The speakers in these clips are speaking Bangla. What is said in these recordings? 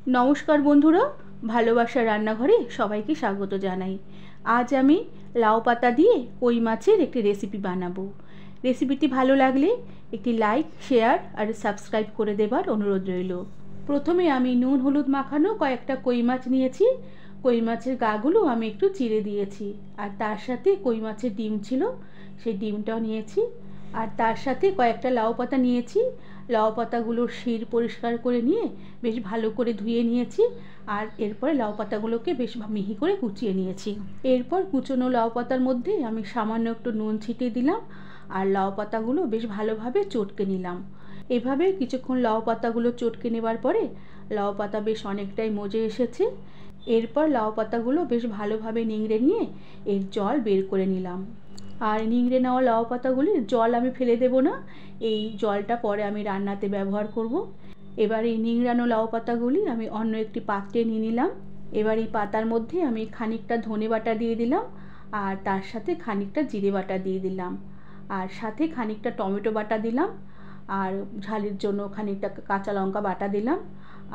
নমস্কার বন্ধুরা, ভালোবাসার রান্নাঘরে সবাইকে স্বাগত জানাই। আজ আমি লাউ পাতা দিয়ে কই মাছের একটি রেসিপি বানাবো। রেসিপিটি ভালো লাগলে একটি লাইক, শেয়ার আর সাবস্ক্রাইব করে দেবার অনুরোধ রইল। প্রথমে আমি নুন হলুদ মাখানো কয়েকটা কই মাছ নিয়েছি। কই মাছের গাগুলো আমি একটু চিড়ে দিয়েছি, আর তার সাথে কই মাছের ডিম ছিল, সেই ডিমটাও নিয়েছি। আর তার সাথে কয়েকটা লাউ পাতা নিয়েছি। লাউ পাতাগুলোর শির পরিষ্কার করে নিয়ে বেশ ভালো করে ধুয়ে নিয়েছি। আর এরপরে লাউ পাতাগুলোকে বেশ মিহি করে কুচিয়ে নিয়েছি। এরপর কুচনো লাউ পাতার মধ্যে আমি সামান্য একটু নুন ছিটিয়ে দিলাম, আর লাউ পাতাগুলো বেশ ভালোভাবে চটকে নিলাম। এভাবে কিছুক্ষণ লাউ পাতাগুলো চটকে নেবার পরে লাউ পাতা বেশ অনেকটাই মজে এসেছে। এরপর লাউ পাতাগুলো বেশ ভালোভাবে নিংড়ে নিয়ে এর জল বের করে নিলাম। আর নিংড়ে নেওয়া লাউ পাতাগুলির জল আমি ফেলে দেব না, এই জলটা পরে আমি রান্নাতে ব্যবহার করব। এবার এই নিংড়ানো লাউ পাতাগুলি আমি অন্য একটি পাত্রে নিয়ে নিলাম। এবার এই পাতার মধ্যে আমি খানিকটা ধনে বাটা দিয়ে দিলাম, আর তার সাথে খানিকটা জিরে বাটা দিয়ে দিলাম, আর সাথে খানিকটা টমেটো বাটা দিলাম, আর ঝালের জন্য খানিকটা কাঁচা লঙ্কা বাটা দিলাম,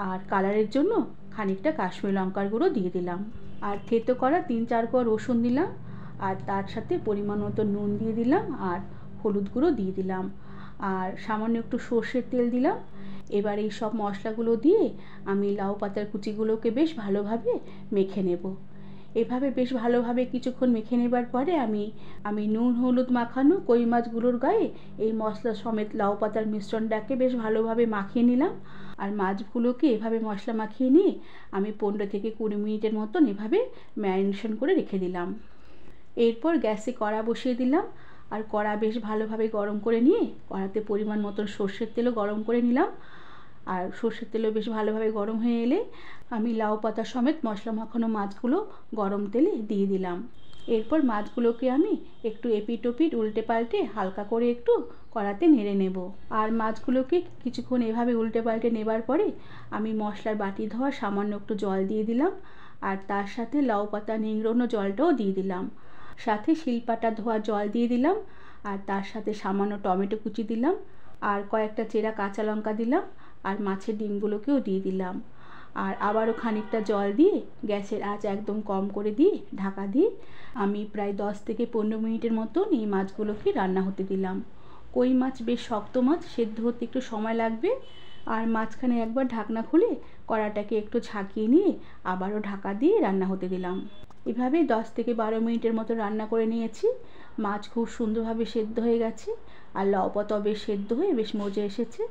আর কালারের জন্য খানিকটা কাশ্মীরি লঙ্কার গুঁড়ো দিয়ে দিলাম, আর থেতো করা 3-4 কোয়া রসুন দিলাম, আর তার সাথে পরিমাণ মতো নুন দিয়ে দিলাম, আর হলুদ গুঁড়ো দিয়ে দিলাম, আর সামান্য একটু সর্ষের তেল দিলাম। এবার এই সব মশলাগুলো দিয়ে আমি লাউ পাতার কুচিগুলোকে বেশ ভালোভাবে মেখে নেব। এভাবে বেশ ভালোভাবে কিছুক্ষণ মেখে নেবার পরে আমি নুন হলুদ মাখানো কই মাছগুলোর গায়ে এই মশলা সমেত লাউ পাতার মিশ্রণটাকে বেশ ভালোভাবে মাখিয়ে নিলাম। আর মাছগুলোকে এভাবে মশলা মাখিয়ে নিয়ে আমি 15 থেকে 20 মিনিটের মতন এভাবে ম্যারিনেশন করে রেখে দিলাম। এরপর গ্যাসে কড়া বসিয়ে দিলাম, আর কড়া বেশ ভালোভাবে গরম করে নিয়ে কড়াতে পরিমাণ মতন সর্ষের তেলও গরম করে নিলাম। আর সর্ষের তেলও বেশ ভালোভাবে গরম হয়ে এলে আমি লাউ পাতা সমেত মশলা মাখানো মাছগুলো গরম তেলে দিয়ে দিলাম। এরপর মাছগুলোকে আমি একটু এপিট ওপিট উল্টে পাল্টে হালকা করে একটু কড়াতে নেড়ে নেব। আর মাছগুলোকে কিছুক্ষণ এভাবে উল্টে পাল্টে নেবার পরে আমি মশলার বাটি ধোয়া সামান্য একটু জল দিয়ে দিলাম, আর তার সাথে লাউ পাতা নিংড়ানো জলটাও দিয়ে দিলাম, সাথে শিলপাটা ধোয়া জল দিয়ে দিলাম, আর তার সাথে সামান্য টমেটো কুচি দিলাম, আর কয়েকটা চেরা কাঁচা লঙ্কা দিলাম, আর মাছের ডিমগুলোকেও দিয়ে দিলাম। আর আবারও খানিকটা জল দিয়ে গ্যাসের আঁচ একদম কম করে দিয়ে ঢাকা দিয়ে আমি প্রায় 10 থেকে 15 মিনিটের মতন এই মাছগুলোকে রান্না হতে দিলাম। কই মাছ বেশ শক্ত মাছ, সেদ্ধ হতে একটু সময় লাগবে। আর মাঝখানে একবার ঢাকনা খুলে কড়াটাকে একটু ঝাঁকিয়ে নিয়ে আবারও ঢাকা দিয়ে রান্না হতে দিলাম। এভাবে 10 থেকে 12 মিনিটের মতো রান্না করে নিয়েছি। মাছ খুব সুন্দরভাবে সেদ্ধ হয়ে গেছে, আর লাউ পাতাও বেশ সেদ্ধ হয়ে বেশ মজে এসেছে,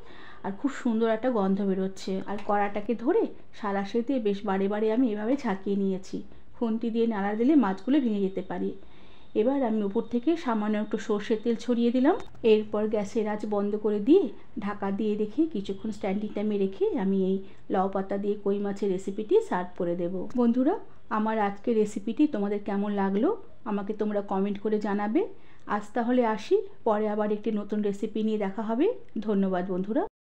আর খুব সুন্দর একটা গন্ধ বেরোচ্ছে। আর কড়াটাকে ধরে সাঁড়াশি দিয়ে বেশ বারে বারে আমি এভাবে ঝাঁকিয়ে নিয়েছি। খুন্তি দিয়ে নাড়া দিলে মাছগুলো ভেঙে যেতে পারে। এবার আমি উপর থেকে সামান্য একটু সর্ষের তেল ছড়িয়ে দিলাম। এরপর গ্যাসের আঁচ বন্ধ করে দিয়ে ঢাকা দিয়ে রেখে কিছুক্ষণ স্ট্যান্ডিং টাইমে রেখে আমি এই লাউ পাতা দিয়ে কই মাছের রেসিপিটি সার্ভ করে দেব। বন্ধুরা, আমার আজকের রেসিপিটি তোমাদের কেমন লাগলো আমাকে তোমরা কমেন্ট করে জানাবে। আজ তাহলে আসি, পরে আবার একটি নতুন রেসিপি নিয়ে দেখা হবে। ধন্যবাদ বন্ধুরা।